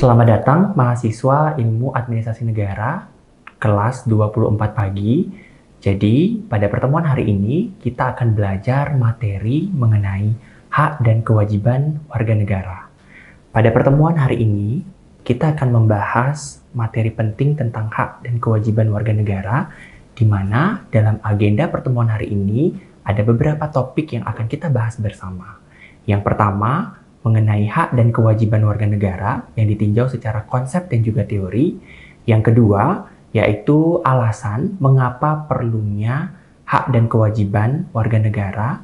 Selamat datang mahasiswa Ilmu Administrasi Negara kelas 24 pagi. Jadi, pada pertemuan hari ini kita akan belajar materi mengenai hak dan kewajiban warga negara. Pada pertemuan hari ini, kita akan membahas materi penting tentang hak dan kewajiban warga negara, di mana dalam agenda pertemuan hari ini ada beberapa topik yang akan kita bahas bersama. Yang pertama, mengenai hak dan kewajiban warga negara yang ditinjau secara konsep dan juga teori. Yang kedua, yaitu alasan mengapa perlunya hak dan kewajiban warga negara.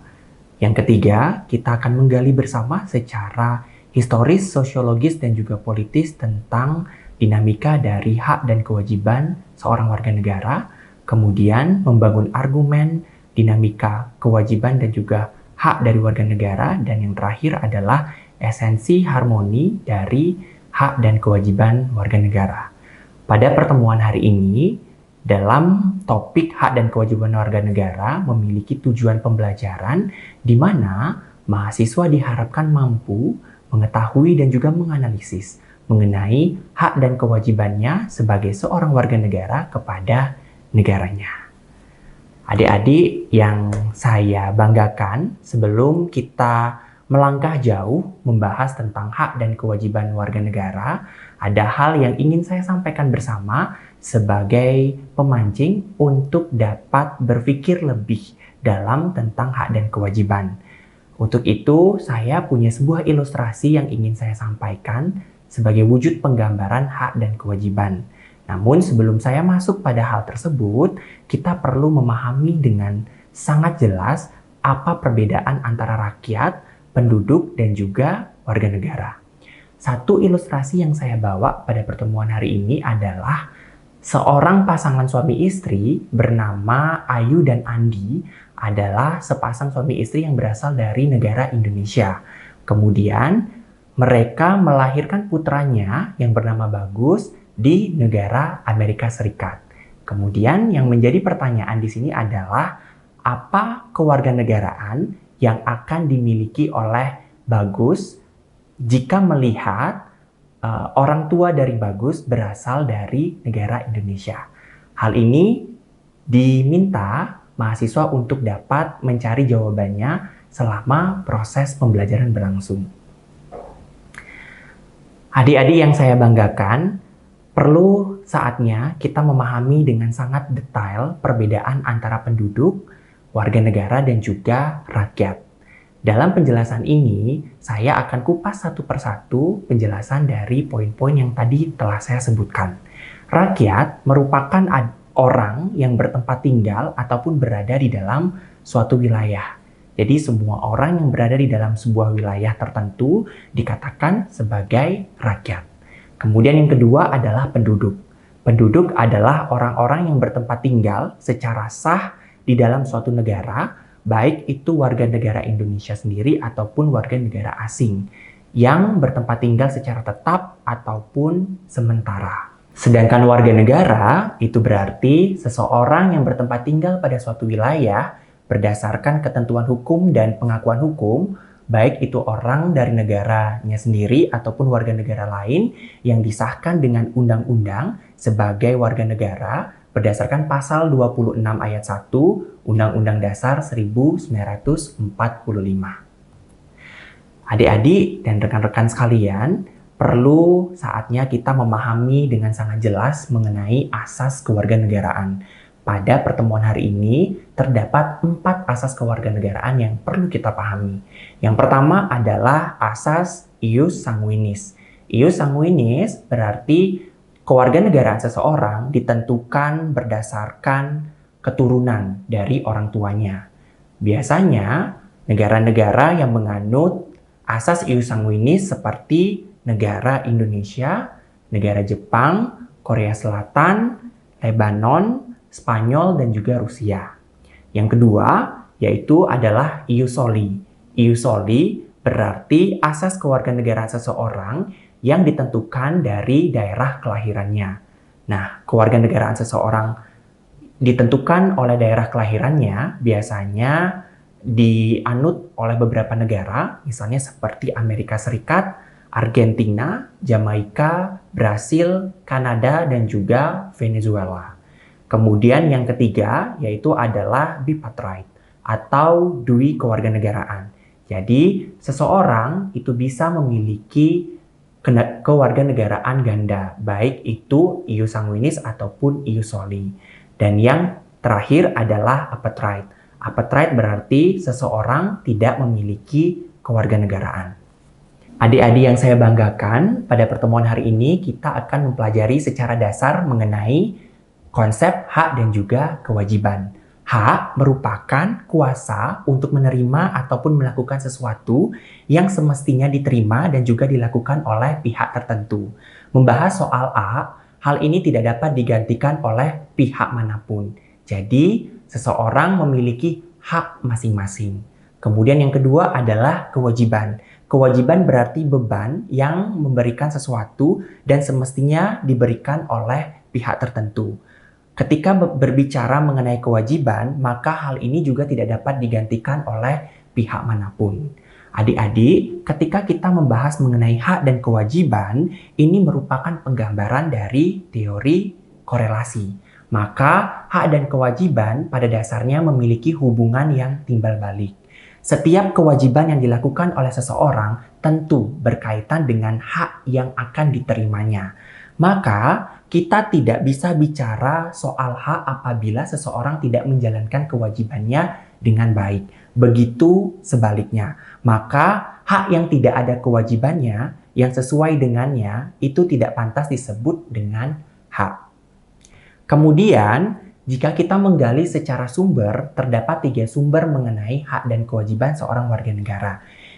Yang ketiga, kita akan menggali bersama secara historis, sosiologis, dan juga politis tentang dinamika dari hak dan kewajiban seorang warga negara. Kemudian, membangun argumen, dinamika, kewajiban, dan juga hak dari warga negara. Dan yang terakhir adalah esensi harmoni dari hak dan kewajiban warga negara. Pada pertemuan hari ini, dalam topik hak dan kewajiban warga negara memiliki tujuan pembelajaran di mana mahasiswa diharapkan mampu mengetahui dan juga menganalisis mengenai hak dan kewajibannya sebagai seorang warga negara kepada negaranya. Adik-adik yang saya banggakan, sebelum kita melangkah jauh membahas tentang hak dan kewajiban warga negara, ada hal yang ingin saya sampaikan bersama sebagai pemancing untuk dapat berpikir lebih dalam tentang hak dan kewajiban. Untuk itu, saya punya sebuah ilustrasi yang ingin saya sampaikan sebagai wujud penggambaran hak dan kewajiban. Namun sebelum saya masuk pada hal tersebut, kita perlu memahami dengan sangat jelas apa perbedaan antara rakyat, penduduk, dan juga warga negara. Satu ilustrasi yang saya bawa pada pertemuan hari ini adalah seorang pasangan suami istri bernama Ayu dan Andi adalah sepasang suami istri yang berasal dari negara Indonesia. Kemudian mereka melahirkan putranya yang bernama Bagus di negara Amerika Serikat. Kemudian yang menjadi pertanyaan di sini adalah apa kewarganegaraan yang akan dimiliki oleh Bagus jika melihat orang tua dari Bagus berasal dari negara Indonesia. Hal ini diminta mahasiswa untuk dapat mencari jawabannya selama proses pembelajaran berlangsung. Adik-adik yang saya banggakan, perlu saatnya kita memahami dengan sangat detail perbedaan antara penduduk, warga negara, dan juga rakyat. Dalam penjelasan ini, saya akan kupas satu persatu penjelasan dari poin-poin yang tadi telah saya sebutkan. Rakyat merupakan orang yang bertempat tinggal ataupun berada di dalam suatu wilayah. Jadi semua orang yang berada di dalam sebuah wilayah tertentu dikatakan sebagai rakyat. Kemudian yang kedua adalah penduduk. Penduduk adalah orang-orang yang bertempat tinggal secara sah di dalam suatu negara, baik itu warga negara Indonesia sendiri ataupun warga negara asing yang bertempat tinggal secara tetap ataupun sementara. Sedangkan warga negara itu berarti seseorang yang bertempat tinggal pada suatu wilayah berdasarkan ketentuan hukum dan pengakuan hukum, baik itu orang dari negaranya sendiri ataupun warga negara lain yang disahkan dengan undang-undang sebagai warga negara berdasarkan pasal 26 ayat 1 Undang-Undang Dasar 1945. Adik-adik dan rekan-rekan sekalian, perlu saatnya kita memahami dengan sangat jelas mengenai asas kewarganegaraan. Pada pertemuan hari ini, terdapat 4 asas kewarganegaraan yang perlu kita pahami. Yang pertama adalah asas ius sanguinis. Ius sanguinis berarti kewarganegaraan seseorang ditentukan berdasarkan keturunan dari orang tuanya. Biasanya, negara-negara yang menganut asas ius sanguinis seperti negara Indonesia, negara Jepang, Korea Selatan, Lebanon, Spanyol, dan juga Rusia. Yang kedua, yaitu adalah ius soli. Ius soli berarti asas kewarganegaraan seseorang yang ditentukan dari daerah kelahirannya. Nah, kewarganegaraan seseorang ditentukan oleh daerah kelahirannya biasanya dianut oleh beberapa negara, misalnya seperti Amerika Serikat Argentina, Jamaika, Brasil, Kanada, dan juga Venezuela. Kemudian yang ketiga yaitu adalah bipartite atau dui kewarganegaraan. Jadi seseorang itu bisa memiliki kewarganegaraan ganda, baik itu ius sanguinis ataupun ius soli. Dan yang terakhir adalah apatride. Apatride berarti seseorang tidak memiliki kewarganegaraan. Adik-adik yang saya banggakan, pada pertemuan hari ini kita akan mempelajari secara dasar mengenai konsep hak dan juga kewajiban. Hak merupakan kuasa untuk menerima ataupun melakukan sesuatu yang semestinya diterima dan juga dilakukan oleh pihak tertentu. Membahas soal hal ini tidak dapat digantikan oleh pihak manapun. Jadi, seseorang memiliki hak masing-masing. Kemudian yang kedua adalah kewajiban. Kewajiban berarti beban yang memberikan sesuatu dan semestinya diberikan oleh pihak tertentu. Ketika berbicara mengenai kewajiban, maka hal ini juga tidak dapat digantikan oleh pihak manapun. Adik-adik, ketika kita membahas mengenai hak dan kewajiban, ini merupakan penggambaran dari teori korelasi. Maka, hak dan kewajiban pada dasarnya memiliki hubungan yang timbal balik. Setiap kewajiban yang dilakukan oleh seseorang tentu berkaitan dengan hak yang akan diterimanya. Maka, kita tidak bisa bicara soal hak apabila seseorang tidak menjalankan kewajibannya dengan baik. Begitu sebaliknya. Maka, hak yang tidak ada kewajibannya, yang sesuai dengannya, itu tidak pantas disebut dengan hak. Kemudian, jika kita menggali secara sumber, terdapat 3 sumber mengenai hak dan kewajiban seorang warga negara.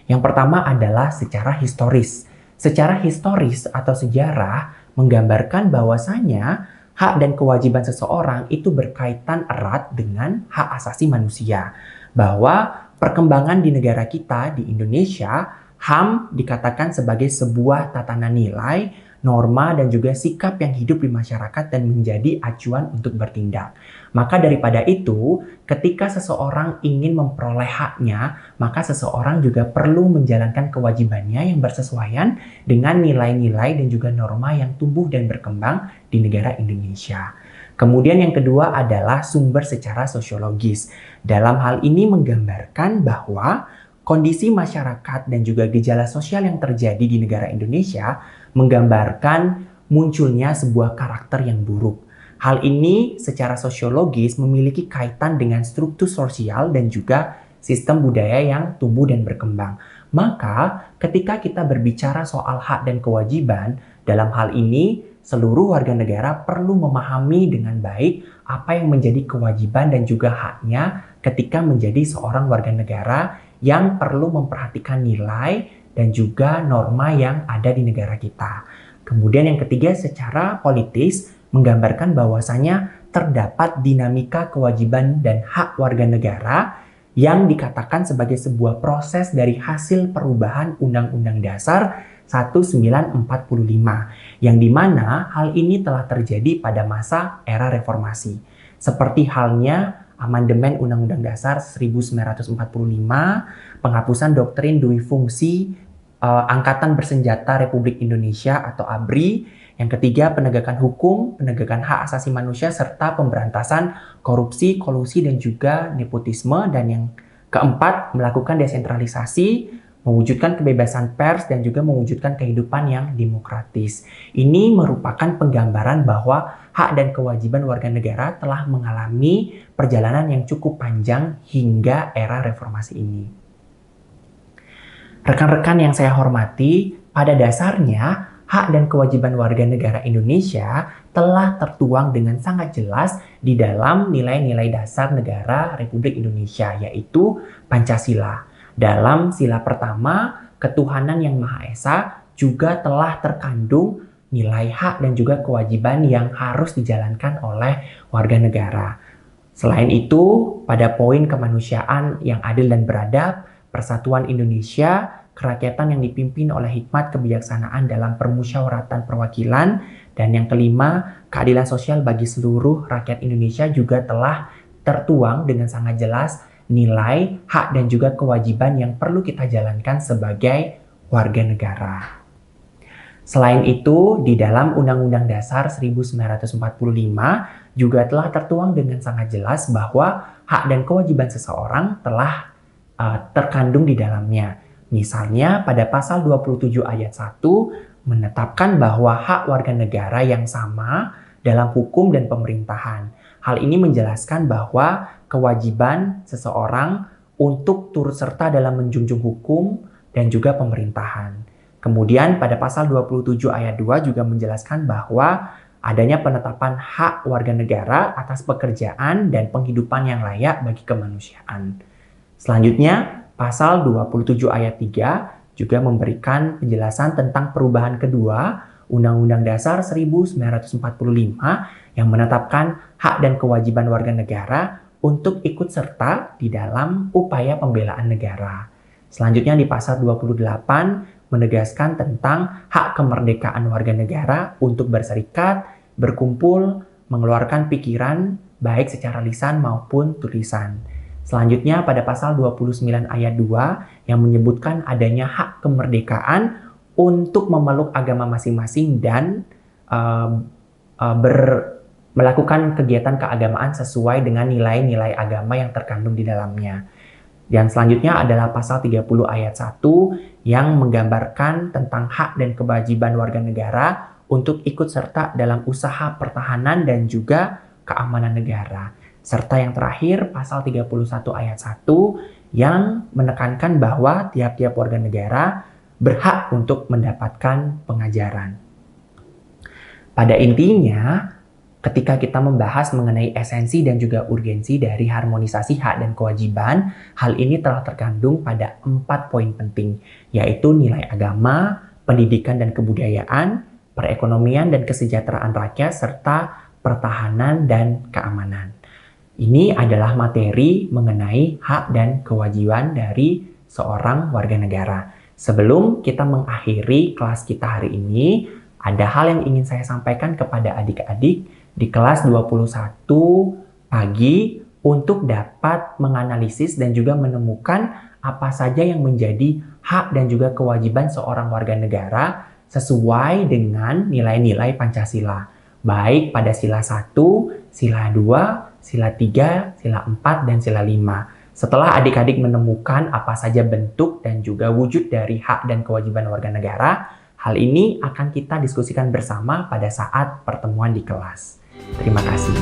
Yang pertama adalah secara historis. Secara historis atau sejarah menggambarkan bahwasanya hak dan kewajiban seseorang itu berkaitan erat dengan hak asasi manusia. Bahwa perkembangan di negara kita, di Indonesia, HAM dikatakan sebagai sebuah tatanan nilai, norma, dan juga sikap yang hidup di masyarakat dan menjadi acuan untuk bertindak. Maka daripada itu, ketika seseorang ingin memperoleh haknya, maka seseorang juga perlu menjalankan kewajibannya yang bersesuaian dengan nilai-nilai dan juga norma yang tumbuh dan berkembang di negara Indonesia. Kemudian yang kedua adalah sumber secara sosiologis. Dalam hal ini menggambarkan bahwa kondisi masyarakat dan juga gejala sosial yang terjadi di negara Indonesia menggambarkan munculnya sebuah karakter yang buruk. Hal ini secara sosiologis memiliki kaitan dengan struktur sosial dan juga sistem budaya yang tumbuh dan berkembang. Maka ketika kita berbicara soal hak dan kewajiban, dalam hal ini seluruh warga negara perlu memahami dengan baik apa yang menjadi kewajiban dan juga haknya ketika menjadi seorang warga negara yang perlu memperhatikan nilai dan juga norma yang ada di negara kita. Kemudian yang ketiga secara politis menggambarkan bahwasanya terdapat dinamika kewajiban dan hak warga negara yang dikatakan sebagai sebuah proses dari hasil perubahan Undang-Undang Dasar 1945, yang dimana hal ini telah terjadi pada masa era reformasi. Seperti halnya Amandemen Undang-Undang Dasar 1945, penghapusan doktrin dui fungsi Angkatan Bersenjata Republik Indonesia atau ABRI. Yang ketiga, penegakan hukum, penegakan hak asasi manusia, serta pemberantasan korupsi, kolusi, dan juga nepotisme. Dan yang keempat, melakukan desentralisasi, mewujudkan kebebasan pers, dan juga mewujudkan kehidupan yang demokratis. Ini merupakan penggambaran bahwa hak dan kewajiban warga negara telah mengalami perjalanan yang cukup panjang hingga era reformasi ini. Rekan-rekan yang saya hormati, pada dasarnya hak dan kewajiban warga negara Indonesia telah tertuang dengan sangat jelas di dalam nilai-nilai dasar negara Republik Indonesia, yaitu Pancasila. Dalam sila pertama, ketuhanan yang Maha Esa juga telah terkandung nilai hak dan juga kewajiban yang harus dijalankan oleh warga negara. Selain itu, pada poin kemanusiaan yang adil dan beradab, persatuan Indonesia, kerakyatan yang dipimpin oleh hikmat kebijaksanaan dalam permusyawaratan perwakilan, dan yang kelima, keadilan sosial bagi seluruh rakyat Indonesia juga telah tertuang dengan sangat jelas nilai, hak, dan juga kewajiban yang perlu kita jalankan sebagai warga negara. Selain itu, di dalam Undang-Undang Dasar 1945 juga telah tertuang dengan sangat jelas bahwa hak dan kewajiban seseorang telah terkandung di dalamnya. Misalnya pada pasal 27 ayat 1 menetapkan bahwa hak warga negara yang sama dalam hukum dan pemerintahan. Hal ini menjelaskan bahwa kewajiban seseorang untuk turut serta dalam menjunjung hukum dan juga pemerintahan. Kemudian pada pasal 27 ayat 2 juga menjelaskan bahwa adanya penetapan hak warga negara atas pekerjaan dan penghidupan yang layak bagi kemanusiaan. Selanjutnya, pasal 27 ayat 3 juga memberikan penjelasan tentang perubahan kedua Undang-Undang Dasar 1945 yang menetapkan hak dan kewajiban warga negara untuk ikut serta di dalam upaya pembelaan negara. Selanjutnya di pasal 28 menegaskan tentang hak kemerdekaan warga negara untuk berserikat, berkumpul, mengeluarkan pikiran baik secara lisan maupun tulisan. Selanjutnya pada pasal 29 ayat 2 yang menyebutkan adanya hak kemerdekaan untuk memeluk agama masing-masing dan melakukan kegiatan keagamaan sesuai dengan nilai-nilai agama yang terkandung di dalamnya. Dan selanjutnya adalah pasal 30 ayat 1 yang menggambarkan tentang hak dan kewajiban warga negara untuk ikut serta dalam usaha pertahanan dan juga keamanan negara. Serta yang terakhir pasal 31 ayat 1 yang menekankan bahwa tiap-tiap warga negara berhak untuk mendapatkan pengajaran. Pada intinya, ketika kita membahas mengenai esensi dan juga urgensi dari harmonisasi hak dan kewajiban, hal ini telah terkandung pada 4 poin penting, yaitu nilai agama, pendidikan dan kebudayaan, perekonomian dan kesejahteraan rakyat, serta pertahanan dan keamanan. Ini adalah materi mengenai hak dan kewajiban dari seorang warga negara. Sebelum kita mengakhiri kelas kita hari ini, ada hal yang ingin saya sampaikan kepada adik-adik di kelas 21 pagi untuk dapat menganalisis dan juga menemukan apa saja yang menjadi hak dan juga kewajiban seorang warga negara sesuai dengan nilai-nilai Pancasila. Baik pada sila 1, sila 2, sila 3, sila 4, dan sila 5. Setelah adik-adik menemukan apa saja bentuk dan juga wujud dari hak dan kewajiban warga negara, hal ini akan kita diskusikan bersama pada saat pertemuan di kelas. Terima kasih.